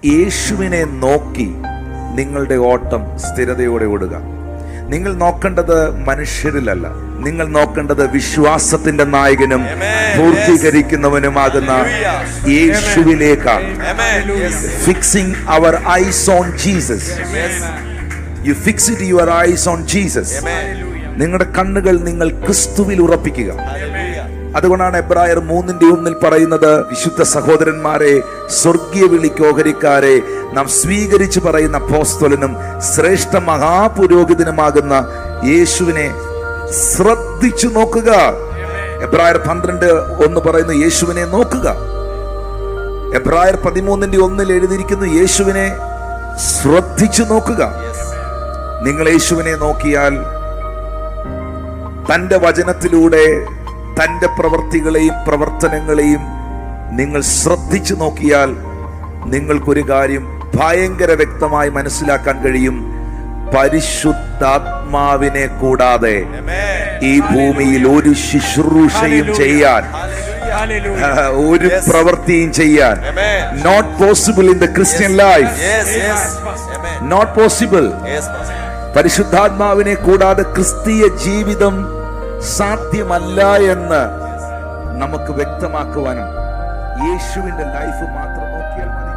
യേശുവിനെ നോക്കി നിങ്ങളുടെ ഓട്ടം സ്ഥിരതയോടെ ഓടുക. നിങ്ങൾ നോക്കേണ്ടത് മനുഷ്യരിലല്ല, നിങ്ങൾ നോക്കേണ്ടത് വിശ്വാസത്തിന്റെ നായകനും പൂർത്തീകരിക്കുന്നവനുമാകുന്ന യേശുവിലേക്കാണ്. Fixing our eyes on Jesus. You fix it your eyes on Jesus. നിങ്ങളുടെ കണ്ണുകൾ നിങ്ങൾ ക്രിസ്തുവിൽ ഉറപ്പിക്കുക. അതുകൊണ്ടാണ് എബ്രായർ 3:1 പറയുന്നത്, വിശുദ്ധ സഹോദരന്മാരെ, സ്വർഗീയ വിളിക്ക് ഓഹരിക്കാരെ, നാം സ്വീകരിച്ചു പറയുന്ന അപ്പോസ്തലനും ശ്രേഷ്ഠ മഹാപുരോഹിതനുമാകുന്ന യേശുവിനെ ശ്രദ്ധിച്ചു നോക്കുക. എബ്രായർ 12:1 പറയുന്നു, യേശുവിനെ നോക്കുക. എബ്രായർ 13:1 എഴുതിയിരിക്കുന്നു, യേശുവിനെ ശ്രദ്ധിച്ചു നോക്കുക. നിങ്ങൾ യേശുവിനെ നോക്കിയാൽ, തന്റെ വചനത്തിലൂടെ തന്റെ പ്രവൃത്തികളെയും പ്രവർത്തനങ്ങളെയും നിങ്ങൾ ശ്രദ്ധിച്ചു നോക്കിയാൽ, നിങ്ങൾക്കൊരു കാര്യം ഭയങ്കര വ്യക്തമായി മനസ്സിലാക്കാൻ കഴിയും. പരിശുദ്ധാത്മാവിനെ കൂടാതെ ഈ ഭൂമിയിൽ ഒരു ശുശ്രൂഷയും ചെയ്യാൻ, ഒരു പ്രവൃത്തിയും ചെയ്യാൻ not possible in the Christian life. Not possible. പരിശുദ്ധാത്മാവിനെ കൂടാതെ ക്രിസ്തീയ ജീവിതം സാധ്യമല്ല എന്ന് നമുക്ക് വ്യക്തമാക്കുവാനും യേശുവിന്റെ ലൈഫ് മാത്രം നോക്കിയാൽ മതി.